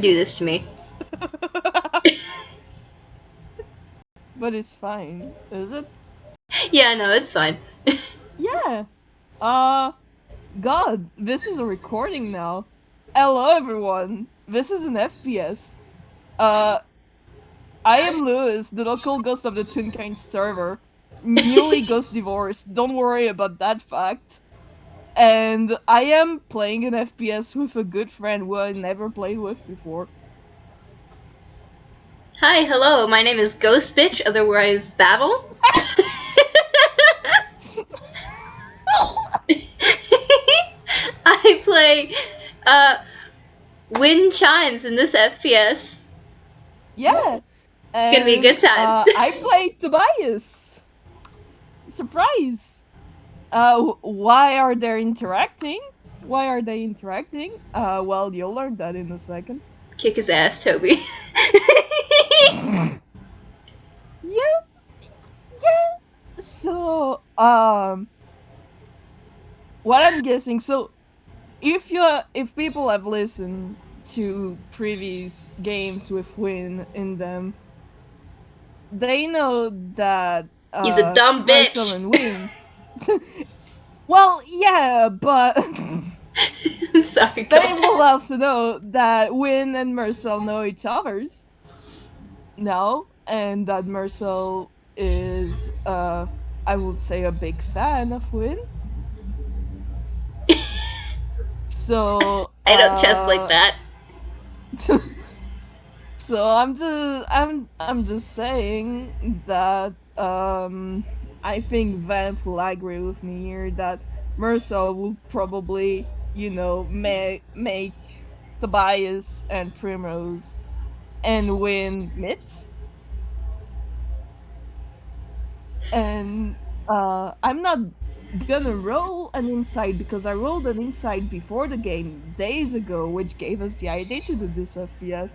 Do this to me. But it's fine, is it? Yeah, no, it's fine. Yeah. God, this is a recording now. Hello, everyone. This is an FPS. Uh, I am Lewis, the local ghost of the Toonkind server. Newly ghost divorced. Don't worry about that fact. And I am playing an FPS with a good friend who I never played with before. Hi, hello, my name is Ghost Bitch, otherwise Babble. I play Winn chimes in this FPS. Yeah. It's gonna be a good time. I played Tobias. Surprise. Why are they interacting? Why are they interacting? Well, you'll learn that in a second. Kick his ass, Toby. Yeah, yeah. So, what I'm guessing. So, if people have listened to previous games with Win in them, they know that He's a dumb Mersel bitch. and Win. Well, yeah, but I'm sorry, go they will ahead. also know that Win and Mersel know each other's. No, and that Mersel is, I would say, a big fan of Win. So, I don't chest like that. so I'm just saying that I think Vamp will agree with me here that Mersel will probably, make Tobias and Primrose and win Mitt. And I'm not gonna roll an insight because I rolled an insight before the game days ago, which gave us the idea to do this FPS,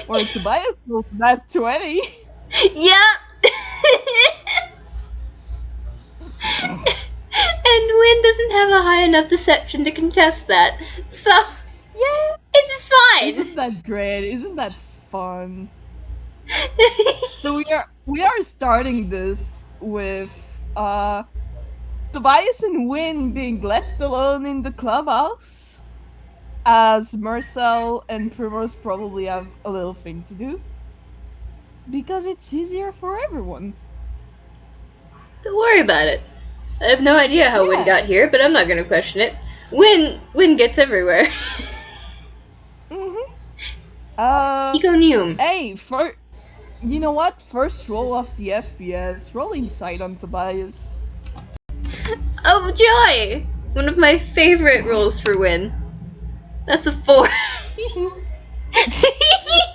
where Tobias rolled that 20. Yep. And Win doesn't have a high enough deception to contest that, so Yeah, it's isn't fine. that great? Isn't that fun? So we are starting this with Tobias and Win being left alone in the clubhouse, as Mersel and Primrose probably have a little thing to do because it's easier for everyone. Don't worry about it. I have no idea how Win Yeah. got here, but I'm not gonna question it. Win gets everywhere. Mm-hmm. Uh, Econium. hey, you know what? First roll of the FPS. Roll insight on Tobias. Oh joy! One of my favorite rolls for Win. That's a 4.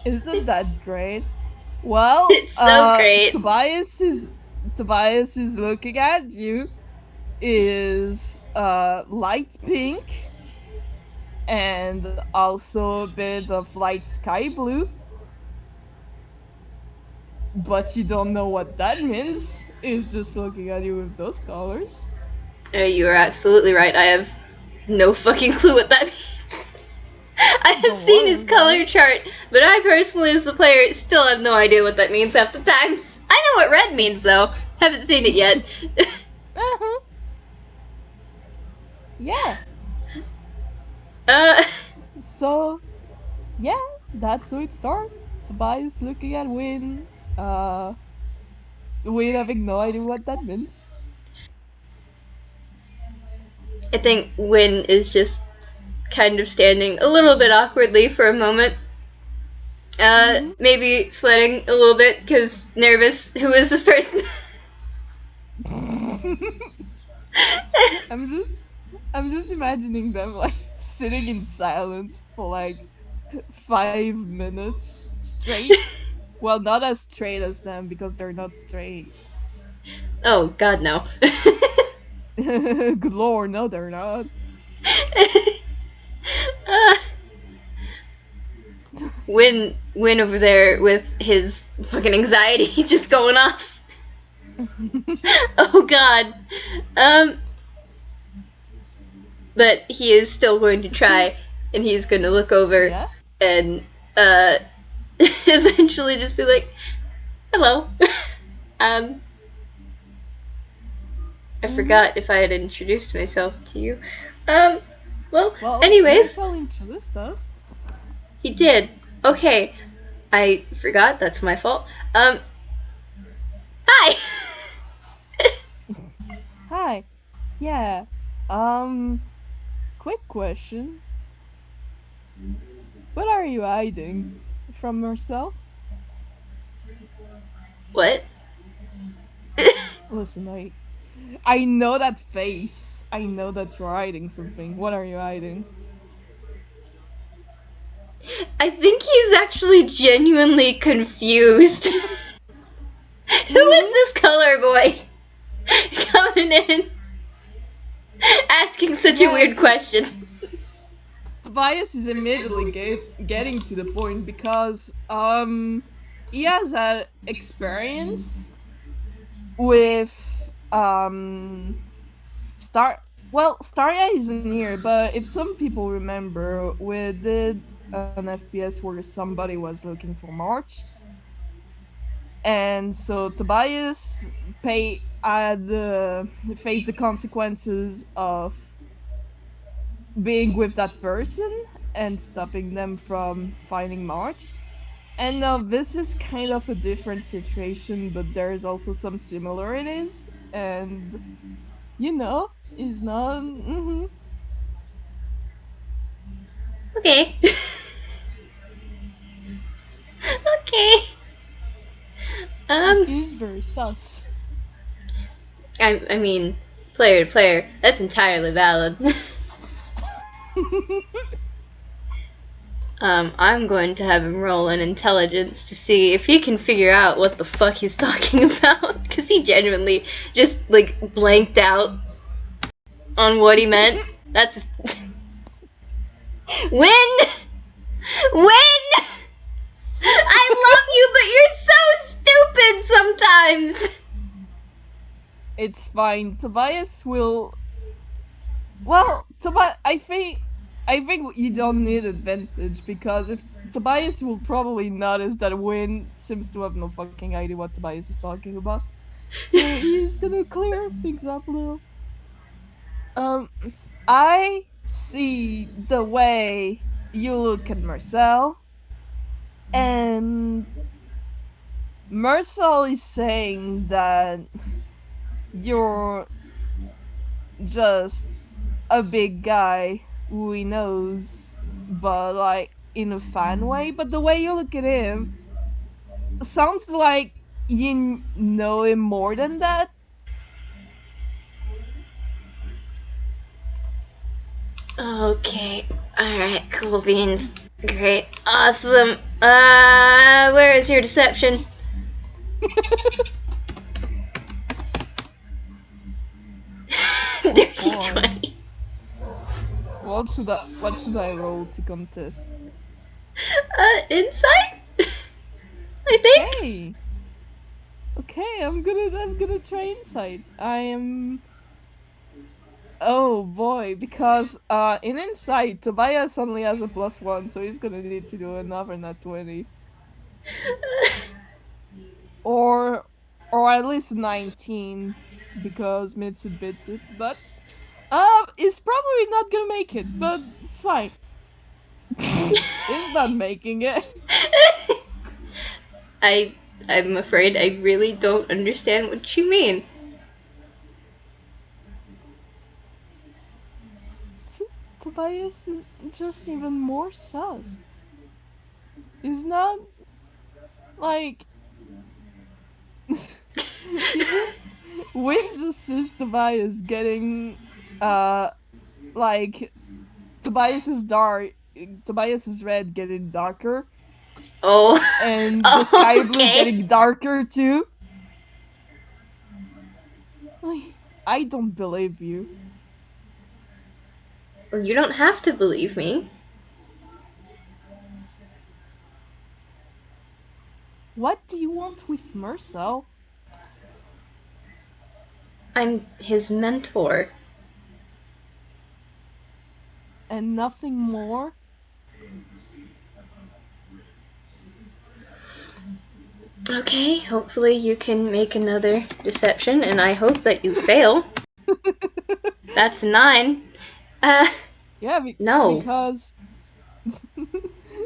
Isn't that great? Well, It's so great. Tobias is looking at you. Is light pink and also a bit of light sky blue, but you don't know what that means. Is just looking at you with those colors. You are absolutely right. I have no fucking clue what that means. I have Don't seen worry his about color it. chart, but I personally, as the player, still have no idea what that means half the time. I know what red means, though. Haven't seen it yet. Uh-huh. Yeah. uh, So yeah, that's how it starts. Tobias looking at Win. Uh, Win having no idea what that means. I think Win is just kind of standing a little bit awkwardly for a moment. Mm-hmm. Maybe sweating a little bit because nervous. Who is this person? I'm just I'm just imagining them like sitting in silence for like 5 minutes straight. Well, not as straight as them because they're not straight. Oh God, no. Good lord, no, they're not. uh, Win over there with his fucking anxiety just going off. Oh God. Um, but he is still going to So try, and he's going to look over yeah, and eventually just be like, hello. I forgot if I had introduced myself to you. Well, Well, anyways, Mersel introduced us. he did. Okay, I forgot. That's my fault. Hi. Hi. Yeah. Quick question. What are you hiding from Mersel? What? Listen, I know that face. I know that you're hiding something. What are you hiding? I think he's actually genuinely confused. Who is Mm-hmm. this color boy coming in asking such a Yeah, weird question? Tobias is immediately getting to the point because he has a experience with Star. Well, Starya isn't here, but if some people remember, we did an FPS where somebody was looking for March, and so Tobias had faced the consequences of being with that person and stopping them from finding March. And now this is kind of a different situation, but there's also some similarities, and is not. Okay. Okay. It Um, is very sus. I mean, player to player, that's entirely valid. I'm going to have him roll an intelligence to see if he can figure out what the fuck he's talking about, because he genuinely just, like, blanked out on what he meant. That's. Win! Win! I love you, but you're so stupid sometimes! It's fine. Tobias will. Well, Tobias, I think you don't need advantage because if Tobias will probably notice that Winn seems to have no fucking idea what Tobias is talking about, so he's gonna clear things up a little. Um, I see the way you look at Mersel, and Mersel is saying that you're just a big guy who he knows, but like in a fun way. But the way you look at him sounds like you know him more than that. Okay. Alright, cool beans. Great. Awesome. Where is your deception? Oh Dirty boy, 20. what should I roll to contest? Insight? I think? Okay, okay, I'm gonna try insight. I am. Oh boy, because in insight Tobias only has a +1, so he's gonna need to do another nat 20. or or at least 19 because mids it bits it, but it's probably not gonna make it, but it's fine. It's not making it. I I'm afraid I really don't understand what you mean. Tobias is just even more sus. He's not like he just Win just sees Tobias getting uh like Tobias's red getting darker Oh. and the Oh, sky blue okay. getting darker too. Like, I don't believe you. Well, you don't have to believe me. What do you want with Mersel? I'm his mentor. And nothing more? Okay, hopefully you can make another deception, and I hope that you fail. That's 9. Yeah, No. because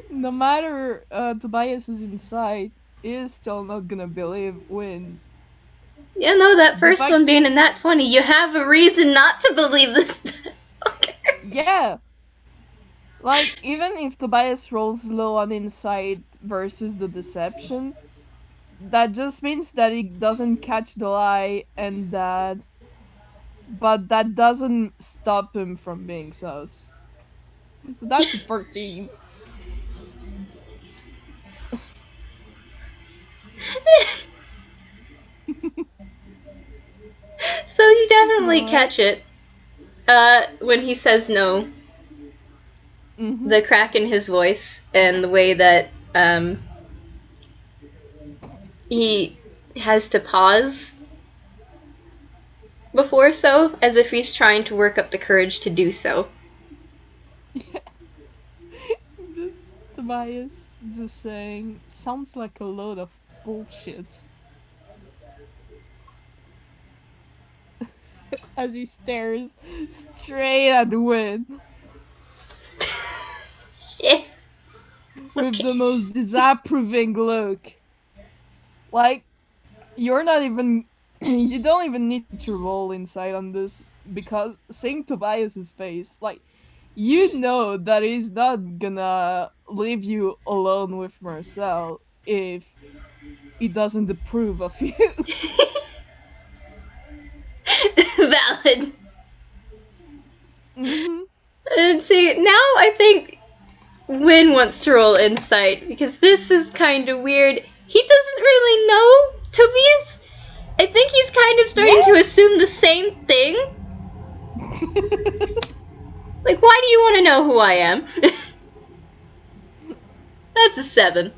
no matter Tobias is inside, he is still not gonna believe Winn. Yeah, no, that The first fact, one being a nat 20, you have a reason not to believe this. Okay. yeah, like even if Tobias rolls low on insight versus the deception, that just means that he doesn't catch the lie, and that doesn't stop him from being sus. So that's a 14. So you definitely What? catch it. When he says no, Mm-hmm. the crack in his voice and the way that he has to pause before so, as if he's trying to work up the courage to do so. Just Tobias just saying, sounds like a load of bullshit. As he stares straight at Winn Shit. with Okay. the most disapproving look. Like, you're not even. You don't even need to roll inside on this because seeing Tobias's face, like, you know that he's not gonna leave you alone with Mersel if he doesn't approve of you. Valid. Hmm. And see, now I think Win wants to roll insight because this is kind of weird. He doesn't really know Tobias. I think he's kind of Yeah. starting to assume the same thing. Like, why do you want to know who I am? That's a 7.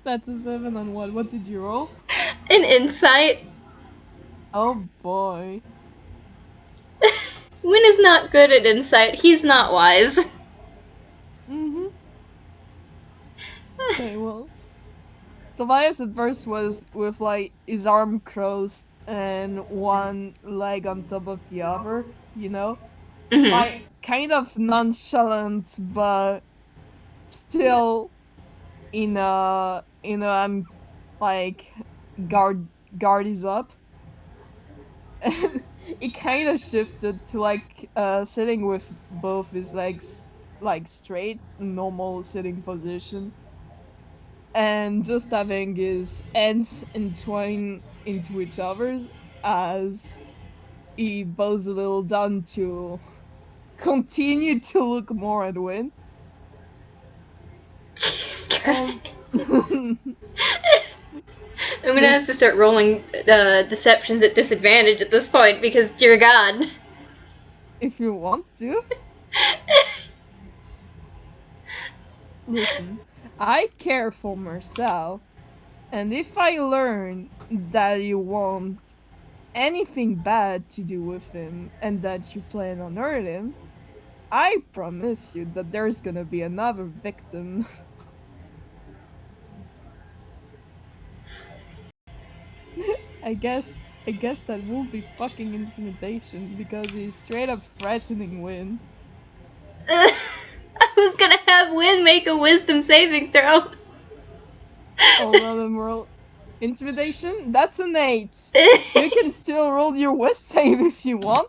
That's a 7 on what? What did you roll? An insight. Oh boy. Win is not good at insight. He's not wise. Hmm. Okay, well, Tobias at first was with like his arm crossed and one leg on top of the other, you know? Like Mhm. kind of nonchalant but still I'm like guard guard is up. And it kind of shifted to like sitting with both his legs like straight, normal sitting position, and just having his ends entwine into each other's as he bows a little down to continue to look more at Win. Jesus And Christ. I'm gonna have this, to start rolling deceptions at disadvantage at this point because, dear God. if you want to, listen, I care for Mersel, and if I learn that you want anything bad to do with him and that you plan on hurting him, I promise you that there's gonna be another victim. I guess that will be fucking intimidation because he's straight up threatening Win. I was gonna have Win make a wisdom saving throw. Hold on, Emerald. Intimidation? That's an 8. You can still roll your West save if you want.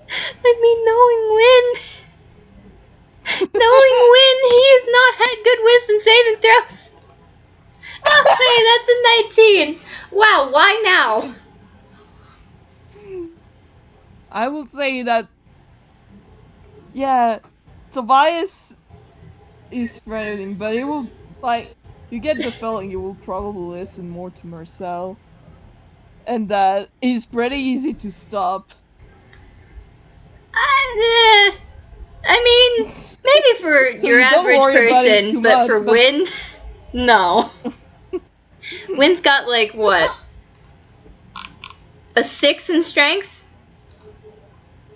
I mean, knowing Win, he has not had good wisdom saving throws. Okay, that's a 19. Wow, why now? I will say that, yeah, Tobias is threatening, but he will, like, you get the feeling he will probably listen more to Mersel, and that he's pretty easy to stop. I mean, maybe for So your you don't average worry about him person, too but much, for but Win, no. Win's got like what? A 6 in strength?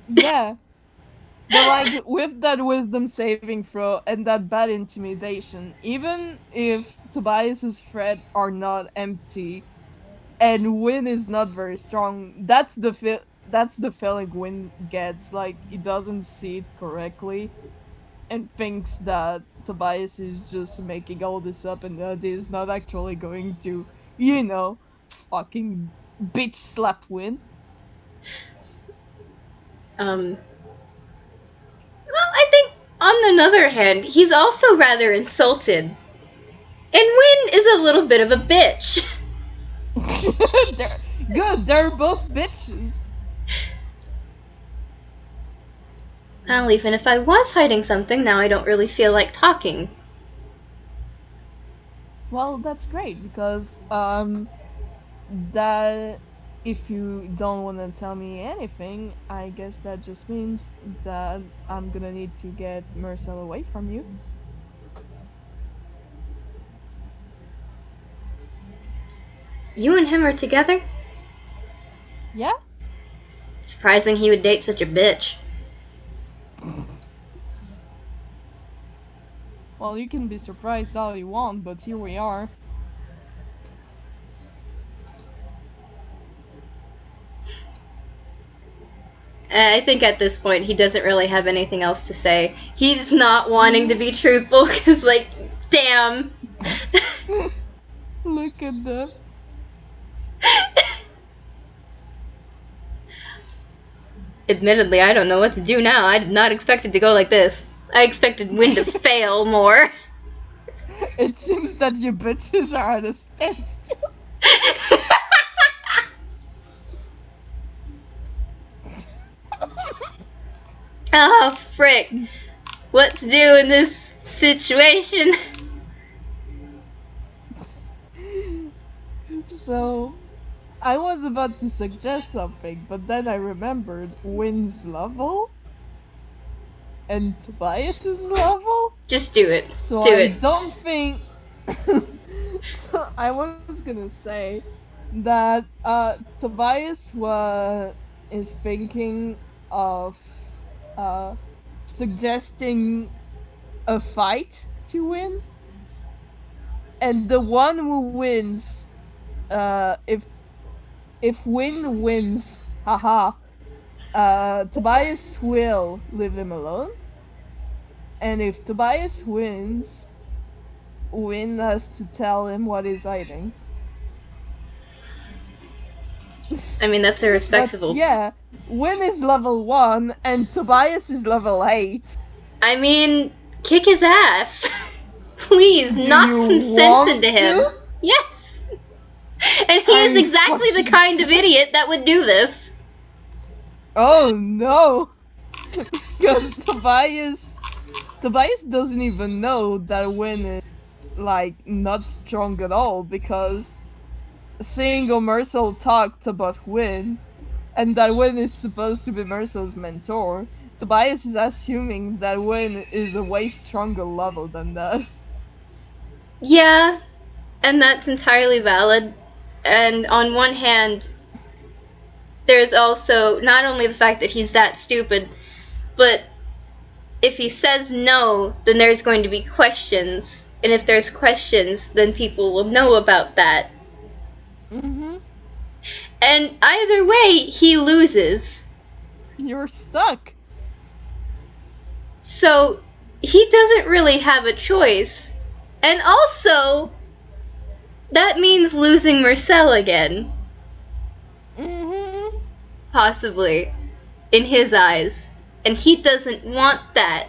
yeah. But like with that wisdom saving throw and that bad intimidation, even if Tobias's threats are not empty and Winn is not very strong, that's the feeling Winn gets. Like he doesn't see it correctly and thinks that Tobias is just making all this up and that he's not actually going to, you know, fucking bitch slap Winn. Well, I think on the other hand, he's also rather insulted. And Winn is a little bit of a bitch. They're good, they're both bitches. Well, even if I was hiding something, now I don't really feel like talking. Well, that's great because that if you don't want to tell me anything, I guess that just means that I'm gonna need to get Mersel away from you. You and him are together? Yeah? Surprising he would date such a bitch. Well, you can be surprised all you want, but here we are. I think at this point he doesn't really have anything else to say. He's not wanting to be truthful because, like, damn. Look at them. Admittedly, I don't know what to do now. I did not expect it to go like this. I expected Winn to fail more. It seems that you bitches are at a standstill. Oh, frick. What to do in this situation? So, I was about to suggest something, but then I remembered Wynn's level and Tobias's level. Just do it. So Do I it. don't think. So I was gonna say that Tobias is thinking of uh suggesting a fight to win, and the one who wins, if Winn wins, haha, Tobias will leave him alone, and if Tobias wins, Winn has to tell him what he's hiding. I mean, that's a But respectable. yeah, Winn is level 1 and Tobias is level 8. I mean, kick his ass. Please, Do knock you some sense into want him. to? Yes. And he Are is you exactly the fucking kind of sure? idiot that would do this. Oh no! Because Tobias doesn't even know that Winn is like not strong at all because seeing Mersel talked about Winn and that Winn is supposed to be Mersel's mentor, Tobias is assuming that Winn is a way stronger level than that. Yeah, and that's entirely valid. And on one hand, there's also not only the fact that he's that stupid, but if he says no, then there's going to be questions. And if there's questions, then people will know about that. Mm-hmm. And either way, he loses. You're stuck. So he doesn't really have a choice. And also, that means losing Mersel again. Mm-hmm. Possibly. In his eyes. And he doesn't want that.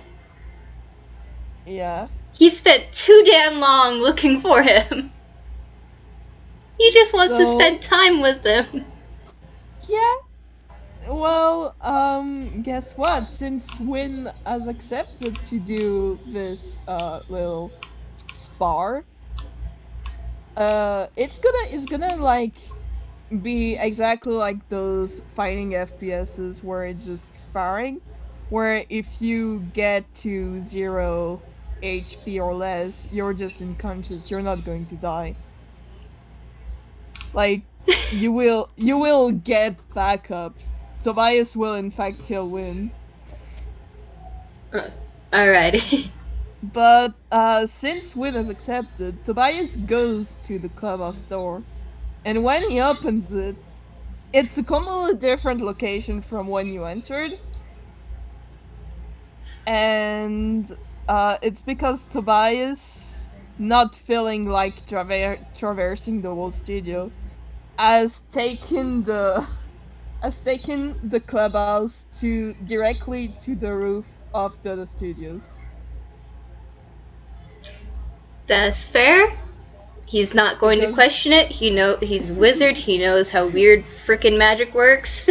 Yeah. He spent too damn long looking for him. He just wants to So spend time with them. yeah. Well, guess what? Since Win has accepted to do this little spar, it's gonna like be exactly like those fighting FPSs where it's just sparring, where if you get to 0 HP or less, you're just unconscious, you're not going to die. Like you will get back up. Tobias will in fact he'll win. Alrighty. But since Winn has accepted, Tobias goes to the clubhouse door, and when he opens it, it's a completely different location from when you entered, and it's because Tobias, not feeling like traversing the whole studio, has taken the clubhouse to directly to the roof of the studios. That's fair. He's not going to Because question it. He's a wizard. He knows how weird frickin' magic works.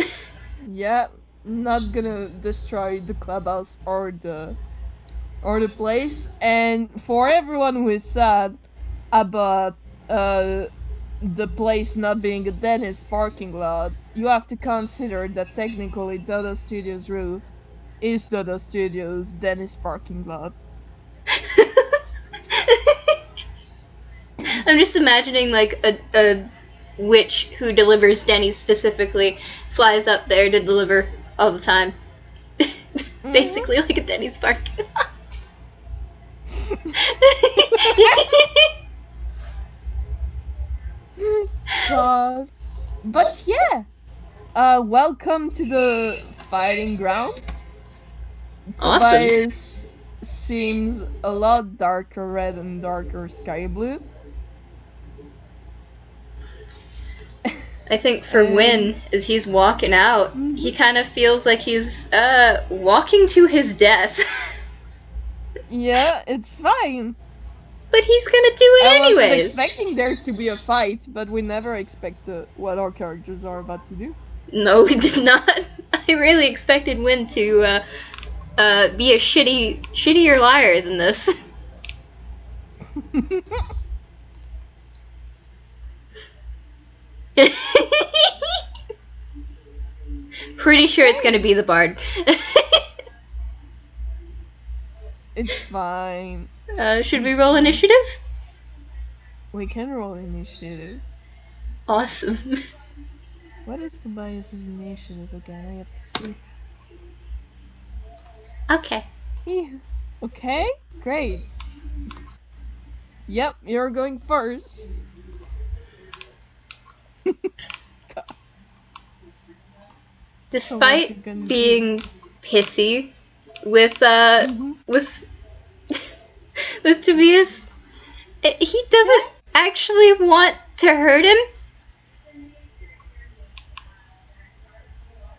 yeah, not gonna destroy the clubhouse or the place. And for everyone who is sad about the place not being a dentist parking lot, you have to consider that technically Dodo Studios roof is Dodo Studios dentist parking lot. I'm just imagining like a witch who delivers Denny's specifically flies up there to deliver all the time. Mhm. Basically like a Denny's parking lot. God. But yeah, welcome to the fighting ground. Awesome. Tobias seems a lot darker red and darker sky blue. I think for And Winn, as he's walking out, he mhm, kind of feels like he's walking to his death. yeah, it's fine. But he's gonna do I it wasn't anyways. expecting there to be a fight, but we never expect what our characters are about to do. No, we did not. I really expected Winn to be a shittier liar than this. Pretty sure it's gonna Okay, be the bard. it's fine. Should we It's roll fine. initiative? We can roll initiative. Awesome. What is Tobias's initiative again? I have to see. Okay. Yeah. Okay, great. Yep, you're going first. So what you Despite gonna do? being pissy with Mm-hmm. with with Tobias, he Okay. doesn't actually want to hurt him.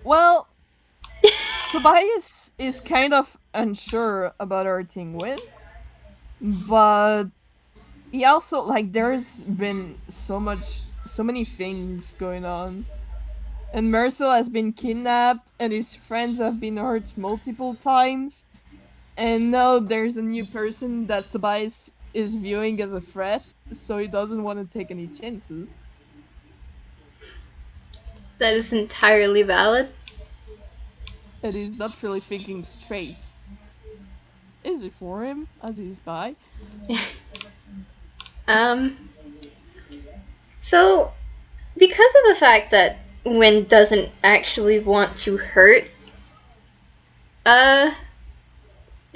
Well, Tobias is kind of unsure about hurting Win, but he also like there's been so many things going on. And Mersel has been kidnapped and his friends have been hurt multiple times. And now there's a new person that Tobias is viewing as a threat, so he doesn't want to take any chances. That is entirely valid. And he's not really thinking straight. Is it for him as he's by? um. So because of the fact that Win doesn't actually want to uh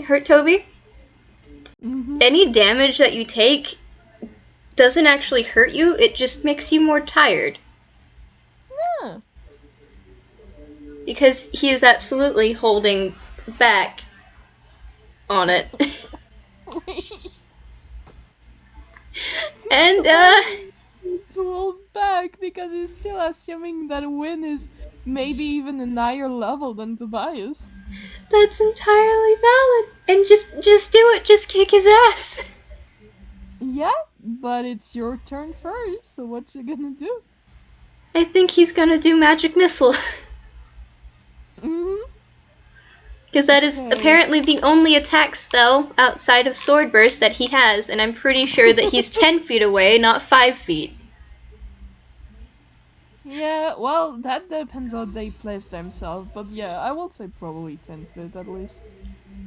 hurt Toby, Mm-hmm. any damage that you take doesn't actually hurt you, it just makes you more tired. Yeah. Because he is absolutely holding back on it. And Tobias needs to hold back because he's still assuming that Win is maybe even a higher level than Tobias. that's entirely valid. And just do it, just kick his ass. Yeah, but it's your turn first, so what you gonna do? I think he's gonna do magic missile. Mm-hmm. Because that is Okay. apparently the only attack spell outside of Sword Burst that he has, and I'm pretty sure that he's 10 feet away, not 5 feet. Yeah, well, that depends how they place themselves, but yeah, I will say probably 10 feet at least.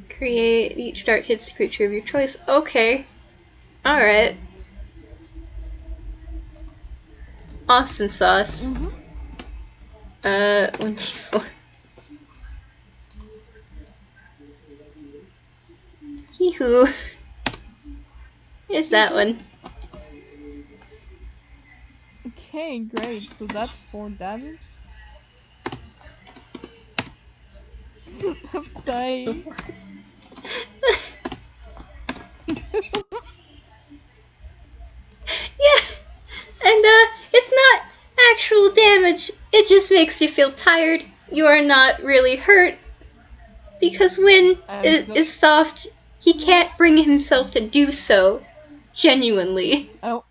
Create each dart hits the creature of your choice. Okay. Alright. Awesome sauce. Mm-hmm. 1d4. Hee-hoo. Here's that one. Okay, great. So that's 4 damage. I'm dying. Yeah, and it's not actual damage. It just makes you feel tired. You are not really hurt because Winn is soft. He can't bring himself to do so. Genuinely. Oh,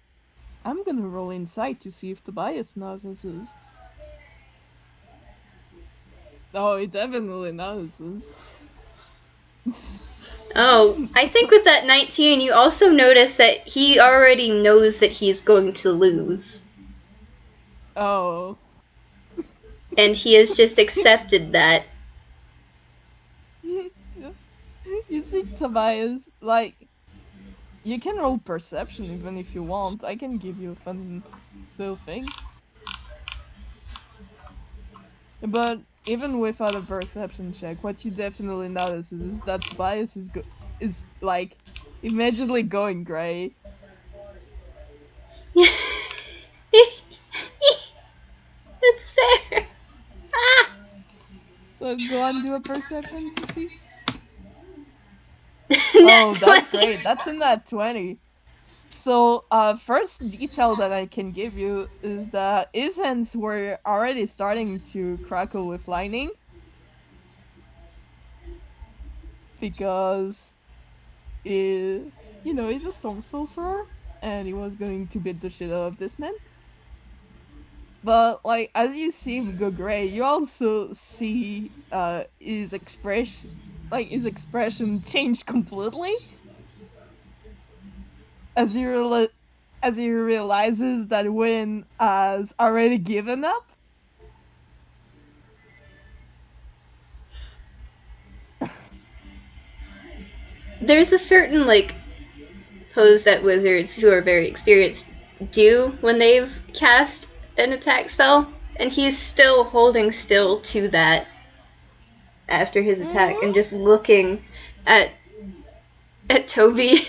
I'm gonna roll inside to see if Tobias notices. Oh, he definitely notices. Oh, I think with that 19, you also notice that he already knows that he's going to lose. Oh. And he has just accepted that. You see, Tobias, like, you can roll perception even if you want. I can give you a fun little thing. But even without a perception check, what you definitely notice is that Tobias is like immediately going gray. It's fair. Ah! So go and do a perception to see. Oh, Nat that's 20. great. That's in that 20. So, first detail that I can give you is that his hands were already starting to crackle with lightning because, he's a storm sorcerer and he was going to beat the shit out of this man. But, like, as you see him go gray, you also see his expression change completely as as he realizes that Winn has already given up. There's a certain, like, pose that wizards who are very experienced do when they've cast an attack spell, and he's still holding still to that after his attack and just looking at Toby,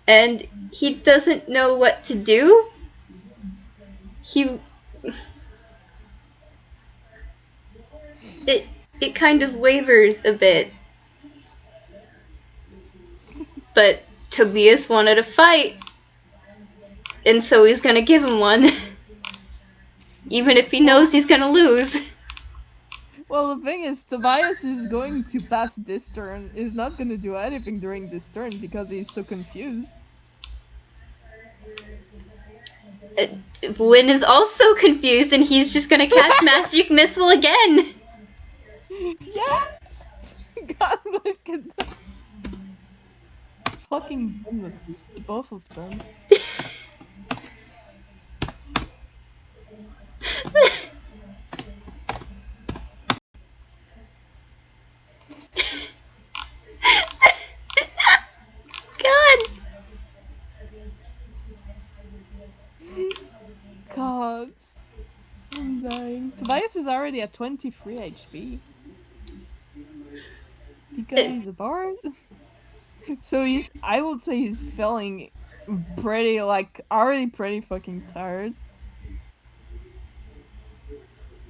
and he doesn't know what to do. He it it kind of wavers a bit, but Tobias wanted a fight, and so he's gonna give him one, even if he knows he's gonna lose. Well, the thing is, Tobias is going to pass this turn. Is not going to do anything during this turn because he's so confused. Winn is also confused, and he's just gonna cast Magic Missile again. Yeah. God, look at that. Fucking bonuses, both of them. God. God, I'm dying. Tobias is already at 23 HP because he's a bard. So I would say he's feeling pretty, like, already pretty fucking tired.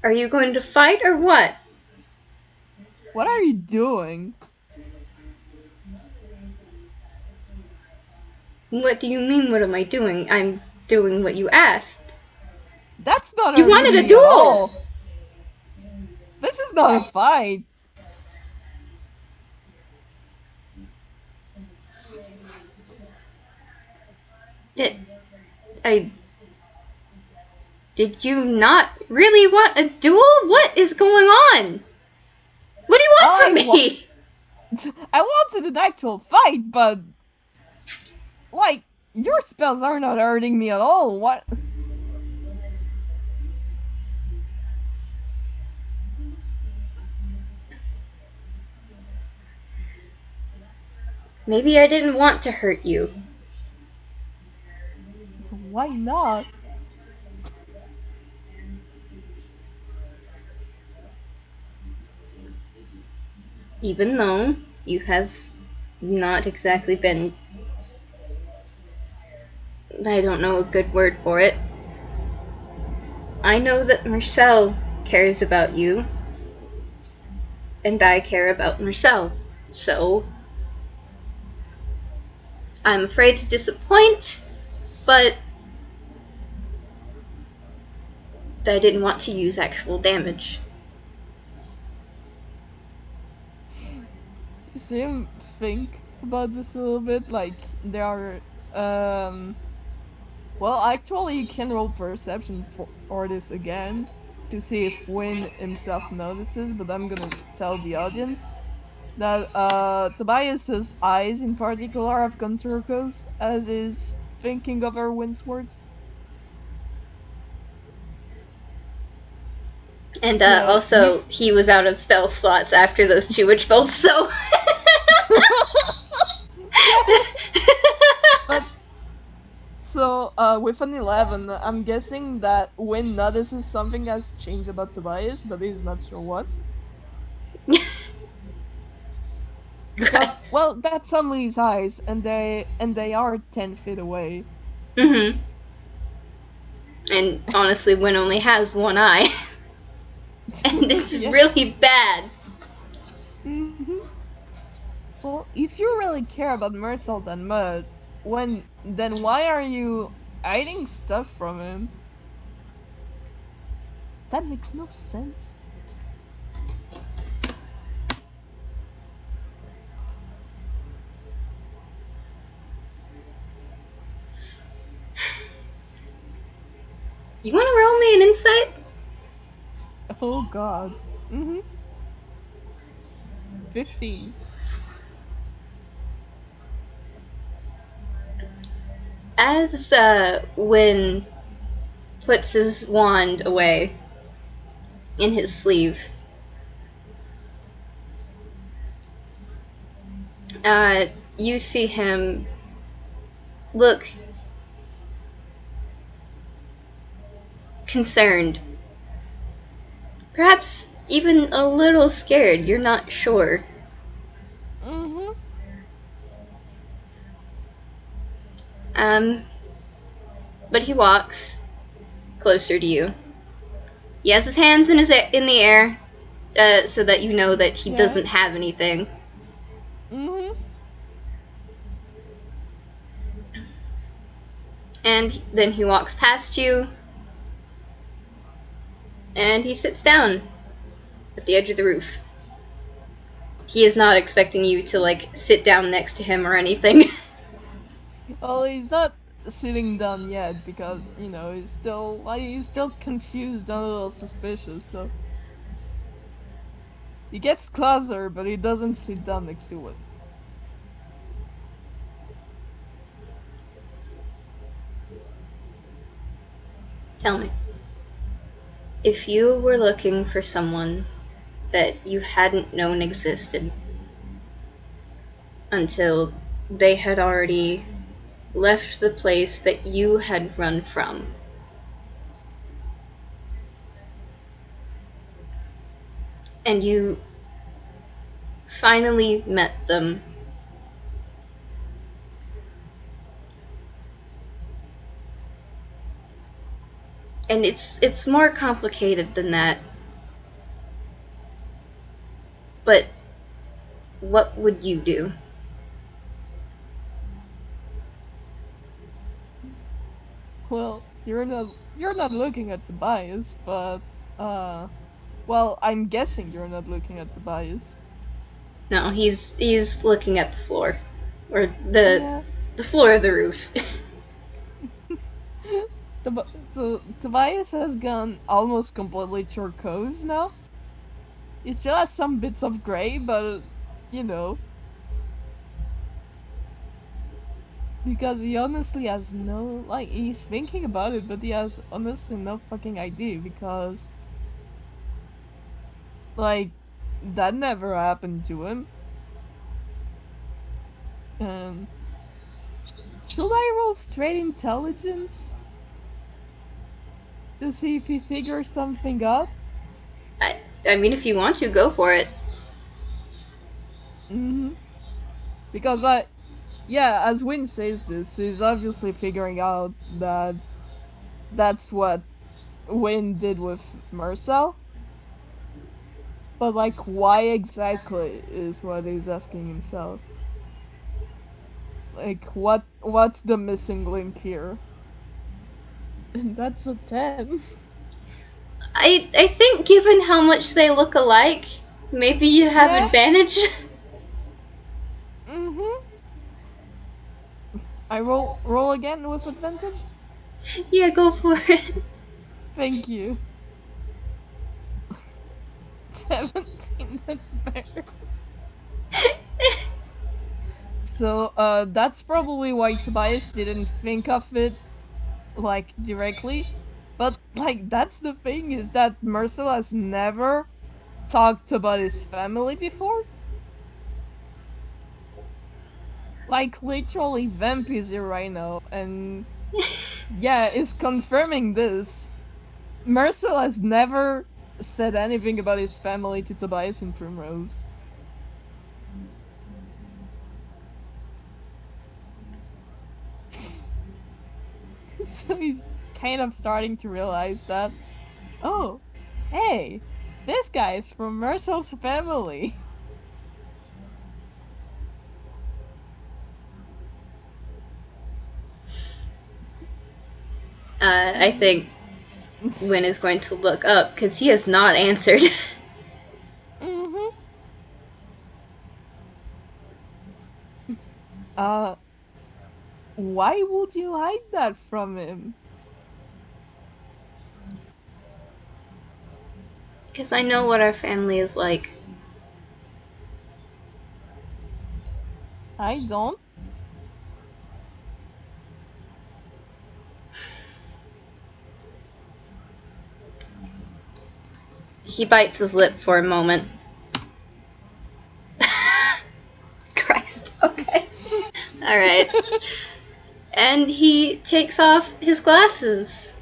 Are you going to fight or what? What are you doing? What do you mean, what am I doing? I'm doing what you asked. That's not You hurting wanted a me at duel! all. This is not a fight. It, I. Did you not really want a duel? What is going on? What do you want from me? I wanted an actual fight, but like, your spells are not hurting me at all. What? Maybe I didn't want to hurt you. Why not? Even though you have not exactly been. I don't know a good word for it. I know that Mersel cares about you, and I care about Mersel. So, I'm afraid to disappoint, but I didn't want to use actual damage. You see him think about this a little bit, like there are well, actually you can roll perception for this again to see if Winn himself notices, but I'm gonna tell the audience that Tobias's eyes in particular have gone turquoise as is thinking of our Winn's words. And Yeah, you also, he was out of spell slots after those two witch bolts, so. yeah, but so with an 11, I'm guessing that Winn notices something has changed about Tobias, but he's not sure what. Because Gross. well, that's only his eyes, and they are 10 feet away. Mm-hmm. And honestly, Win only has one eye. And it's Yeah. really bad. hmm Well, if you really care about Mersel that much, then why are you hiding stuff from him? That makes no sense. You want to roll me an insight? Oh gods. 15. As Win puts his wand away in his sleeve, you see him look concerned. Perhaps even a little scared, you're not sure. Mm-hmm. Um, but he walks closer to you. He has his hands in the air, so that you know that he Yeah. doesn't have anything. Mm-hmm. And then he walks past you, and he sits down at the edge of the roof. He is not expecting you to, like, sit down next to him or anything. Well, he's not sitting down yet because he's still confused and a little suspicious. So he gets closer, but he doesn't sit down next to it. Tell me, if you were looking for someone that you hadn't known existed until they had already left the place that you had run from, and you finally met them, and it's more complicated than that, but what would you do? Well, you're not looking at Tobias, but uh, well, I'm guessing you're not looking at Tobias. No, he's looking at the floor, or Yeah. the floor of the roof. So Tobias has gone almost completely turquoise now. He still has some bits of gray, but you know, because he honestly has he's thinking about it, but he has honestly no fucking idea because like that never happened to him. Um, should I roll straight intelligence to see if he figures something out? I mean, if you want to, go for it. Mm-hmm. Because as Winn says this, he's obviously figuring out that that's what Winn did with Mersel. But like, why exactly is what he's asking himself. Like, what's the missing link here? And that's a 10. I think given how much they look alike, maybe you have Yeah. advantage. Mm-hmm. I roll again with advantage? Yeah, go for it. Thank you. 17, that's better. So, that's probably why Tobias didn't think of it, like, directly. But, like, that's the thing, is that Mersel has never talked about his family before. Like, literally, Vamp is here right now, and yeah, is confirming this. Mersel has never said anything about his family to Tobias and Primrose. So he's kind of starting to realize that, oh, hey, this guy is from Mersel's family. I think Winn is going to look up because he has not answered. Mm-hmm. Uh, why would you hide that from him? Because I know what our family is like. I don't. He bites his lip for a moment. Christ, okay. Alright. And he takes off his glasses.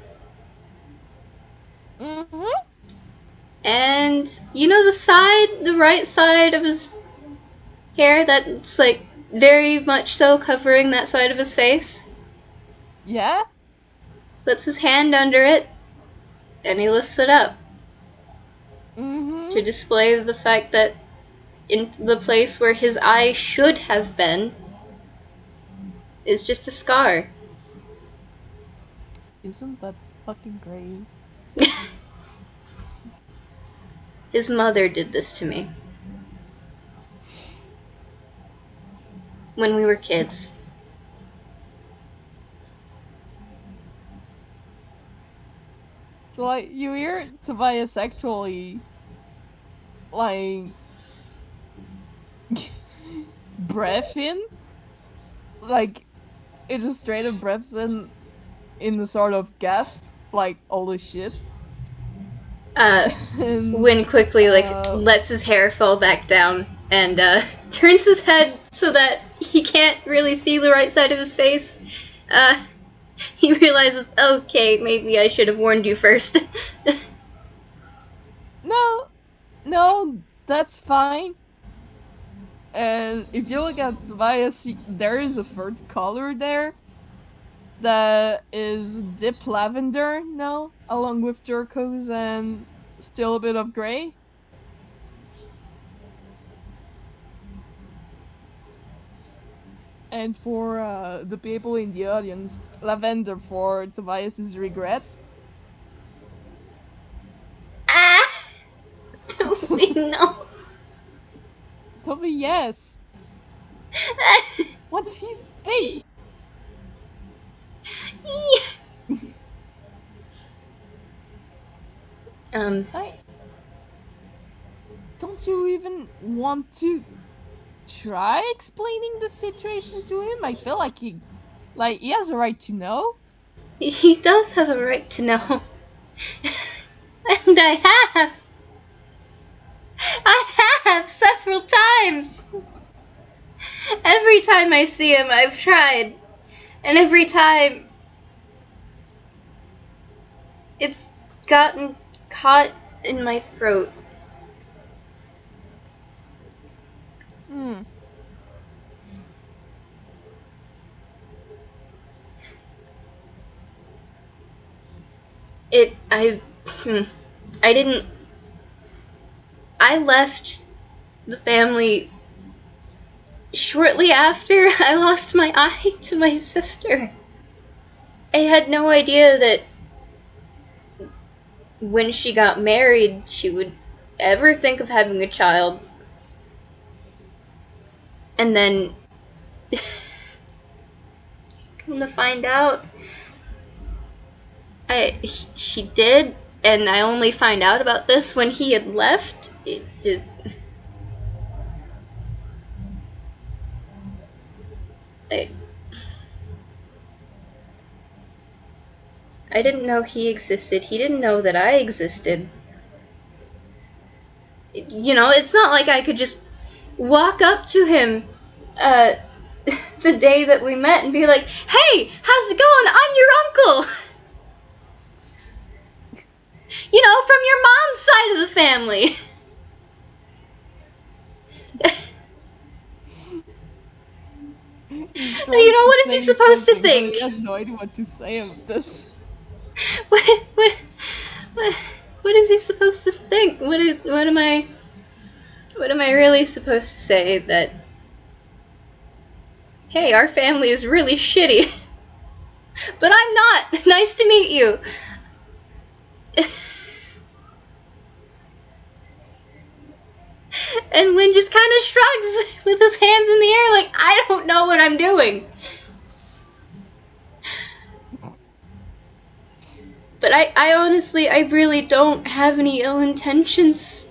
Mm-hmm. And you know the right side of his hair that's like very much so covering that side of his face? Yeah? Puts his hand under it and he lifts it up Mm-hmm. to display the fact that in the place where his eye should have been is just a scar. Isn't that fucking great? His mother did this to me when we were kids. So, like, you hear Tobias actually, like, breath in? Like, it just straight up breaths in the sort of gasp, like, holy shit. Uh, And, Win quickly lets his hair fall back down and turns his head so that he can't really see the right side of his face. He realizes, okay, maybe I should have warned you first. no, that's fine. And if you look at Tobias, there is a third color there that is deep lavender now, along with turquoise and still a bit of gray. And for the people in the audience, lavender for Tobias's regret. Ah! Toby, no. Toby, yes. What do you think? um, I don't you even want to try explaining the situation to him? I feel like he has a right to know. he does have a right to know. And I have. I have several times. Every time I see him, I've tried. And every time, it's gotten caught in my throat. Hmm. I didn't. I left the family shortly after I lost my eye to my sister. I had no idea that when she got married, she would ever think of having a child. And then, come to find out, she did, and I only find out about this when he had left. I, I didn't know he existed. He didn't know that I existed. It's not like I could just walk up to him uh, the day that we met and be like, "Hey, how's it going? I'm your uncle." From your mom's side of the family. He's trying to What is he say supposed to something, but think? he has no idea what to say of this. What, what, what is he supposed to think? What am I really supposed to say that, hey, our family is really shitty, but I'm not. Nice to meet you. And Winn just kind of shrugs with his hands in the air like, I don't know what I'm doing. But I honestly, I really don't have any ill intentions.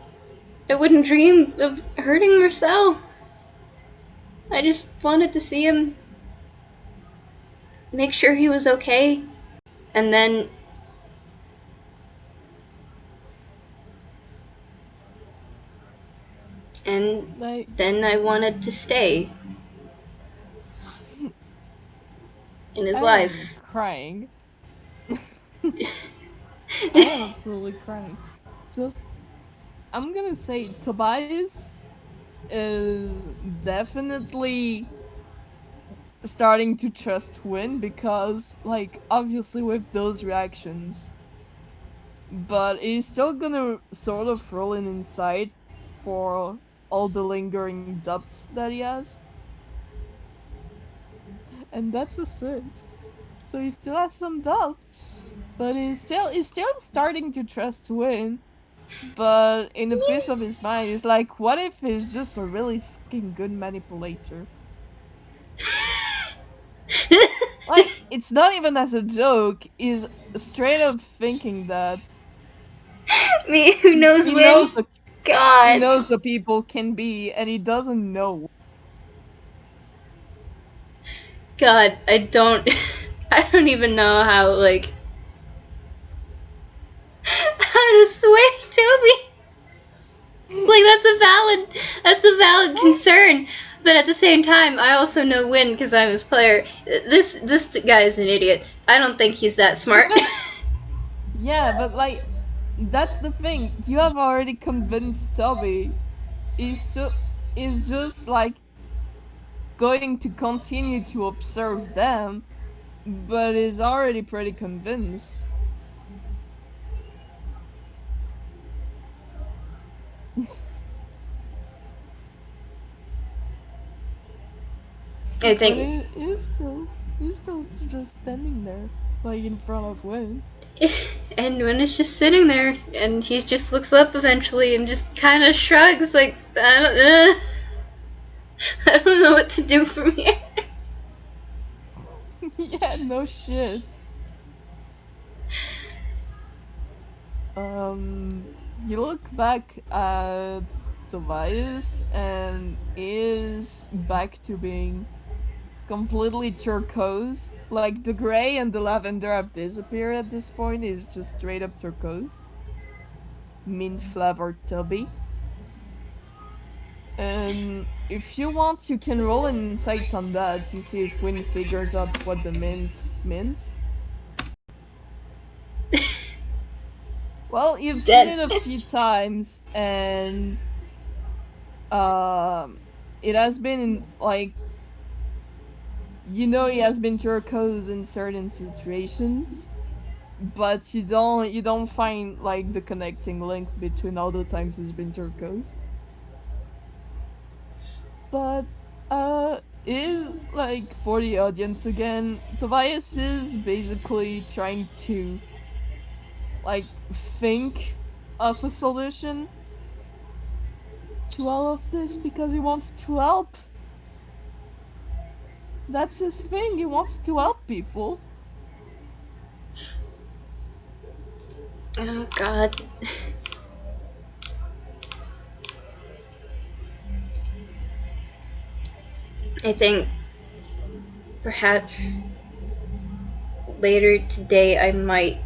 I wouldn't dream of hurting Mersel. I just wanted to see him, make sure he was okay, and then I wanted to stay in his I am life. crying. I am absolutely crying. So, I'm gonna say Tobias is definitely starting to trust Winn because, like, obviously with those reactions, but he's still gonna sort of roll in inside for all the lingering doubts that he has. And that's a 6. So he still has some doubts. But he's still starting to trust Winn. But in a piece of his mind, he's like, what if he's just a really fucking good manipulator? Like, it's not even as a joke, he's straight up thinking that Me, who knows he Winn? knows what he God. knows what people can be and he doesn't know. God, I don't I don't even know how how to sway Toby. Like that's a valid concern. But at the same time, I also know Winn because I'm his player. This guy is an idiot. I don't think he's that smart. Yeah, but like, that's the thing. You have already convinced Toby. He's still is just like going to continue to observe them, but is already pretty convinced. I But think, he's still just standing there, like in front of Win. and Winn is just sitting there, and he just looks up eventually and just kind of shrugs, like I don't know what to do from here. Yeah, no shit. You look back at Tobias and is back to being completely turquoise. Like the gray and the lavender have disappeared at this point. It's just straight up turquoise. Mint flavored tubby. And if you want, you can roll an insight on that to see if Win figures out what the mint means. Well, you've seen Dead. it a few times, and um, it has been in, like, he has been turquoise in certain situations, but you don't find like the connecting link between all the times it's been turquoise. But is like for the audience again, Tobias is basically trying to like think of a solution to all of this because he wants to help. That's his thing. He wants to help people. Oh God. I think perhaps later today I might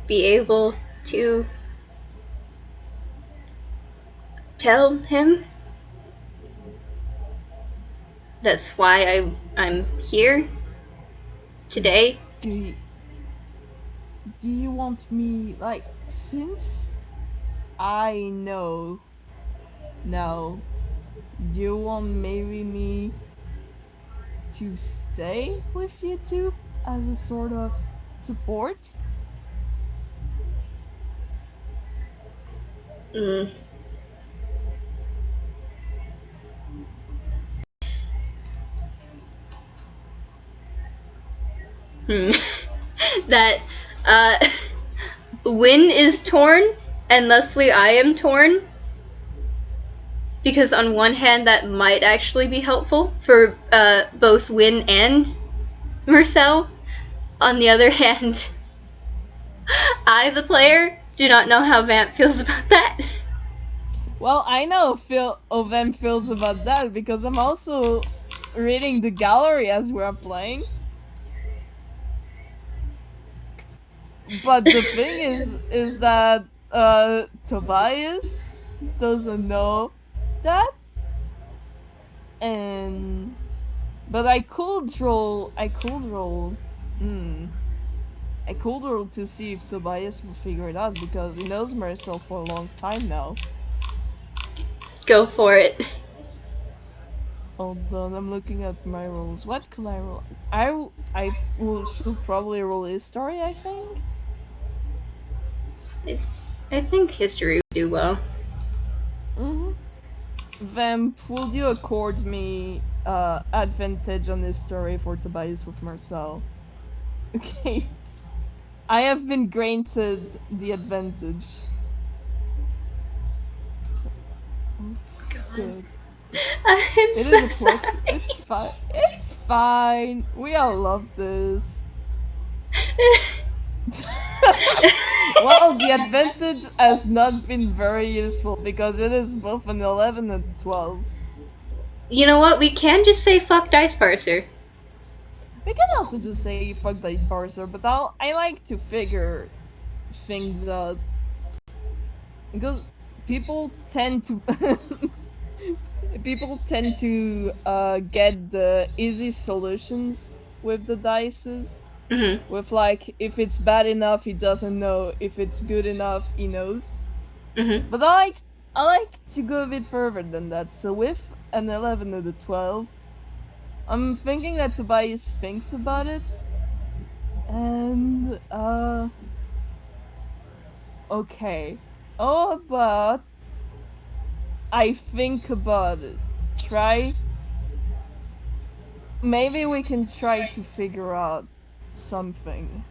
be able to tell him that's why I'm here today. Do you want me like since I know now, do you want maybe me to stay with you two as a sort of support? Mm. Hmm. That uh Winn is torn and thusly I am torn. Because on one hand that might actually be helpful for both Winn and Mersel. On the other hand, I, the player, do not know how Vamp feels about that. Well, I know Ovem feels about that because I'm also reading the gallery as we're playing. But the thing is that Tobias doesn't know that, and but hmm I could roll to see if Tobias will figure it out because he knows Mersel for a long time now. Go for it. Hold on, I'm looking at my rolls. What could I roll? Should probably roll his story, I think. I think history would do well. Mm-hmm. Vamp, would you accord me advantage on this story for Tobias with Marcel? Okay. I have been granted the advantage. So, oh, God. good. I'm It so is a plus. It's sorry. fine. It's fine. We all love this. Well, the advantage has not been very useful because it is both an 11 and 12. You know what? We can just say fuck Dice Parser. We can also just say fuck dice parser, but I like to figure things out because people tend to people tend to get the easy solutions with the dices. Mm-hmm. With like, if it's bad enough, he doesn't know. If it's good enough, he knows. Mm-hmm. But I like to go a bit further than that. So with an 11 and a 12, I'm thinking that Tobias thinks about it, and okay. Oh, but I think about it. Try. Maybe we can try to figure out something.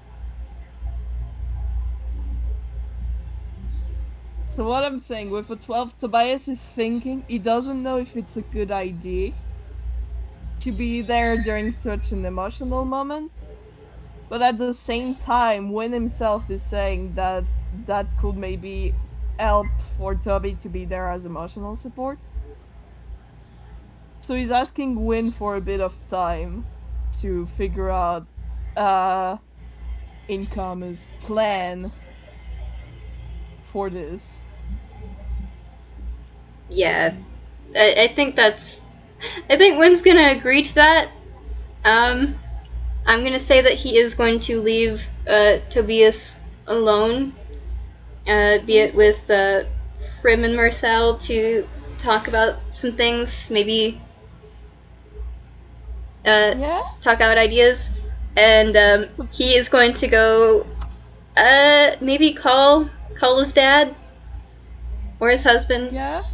So what I'm saying with a 12, Tobias is thinking he doesn't know if it's a good idea to be there during such an emotional moment. But at the same time, Winn himself is saying that that could maybe help for Toby to be there as emotional support. So he's asking Winn for a bit of time to figure out uh Income's plan for this. Yeah. I think that's. I think Wynn's gonna agree to that. Um, I'm gonna say that he is going to leave Tobias alone, be it Mhm. with Prim and Marcel to talk about some things, maybe uh, Yeah? talk out ideas. and he is going to go, maybe call his dad or his husband Yeah.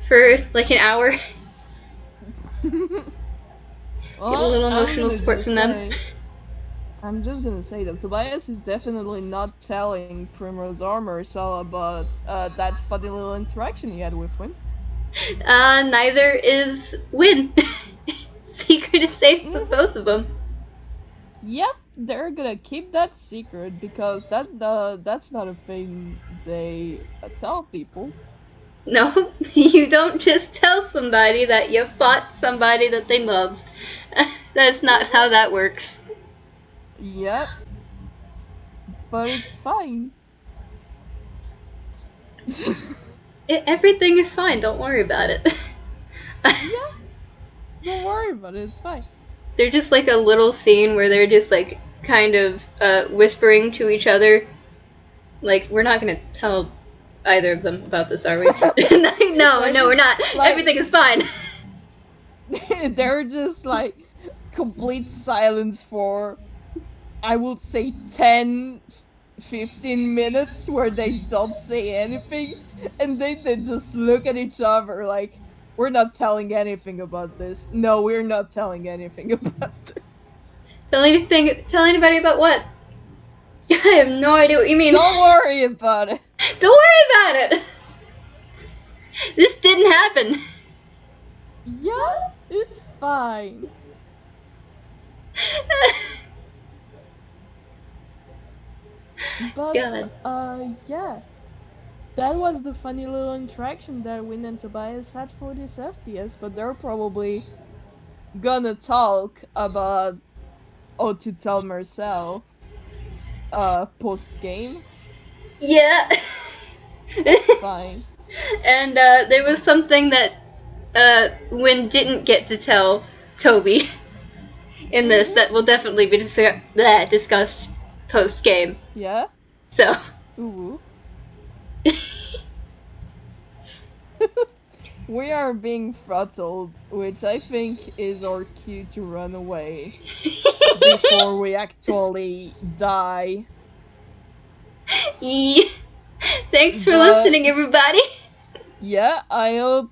for like an hour. Well, Get a little I'm emotional gonna support just from them. say, I'm just gonna say that Tobias is definitely not telling Primrose or Mersel about that funny little interaction he had with Winn. Neither is Winn. Secret is safe for Mhm. both of them. Yep, they're gonna keep that secret because that's not a thing they tell people. No, you don't just tell somebody that you fought somebody that they love. That's not how that works. Yep, but it's fine. Everything is fine. Don't worry about it. Yeah, don't worry about it. It's fine. Is there just like a little scene where they're just like kind of whispering to each other? Like, we're not gonna tell either of them about this, are we? No, They're no, we're just not. like Everything is fine. they're just like complete silence for, I would say, 10, 15 minutes where they don't say anything, and then they just look at each other like, we're not telling anything about this. No, we're not telling anything about this. Tell anybody about what? I have no idea what you mean. Don't worry about it. Don't worry about it. This didn't happen. Yeah, it's fine. But, God. yeah. That was the funny little interaction that Winn and Tobias had for this FPS, but they're probably gonna talk about how to tell Mersel post game. Yeah. It's fine. And there was something that Win didn't get to tell Toby in this Mm-hmm. that will definitely be discussed post game. Yeah. So. Ooh. We are being throttled, which I think is our cue to run away before we actually die. Thanks for But listening, everybody. yeah, I hope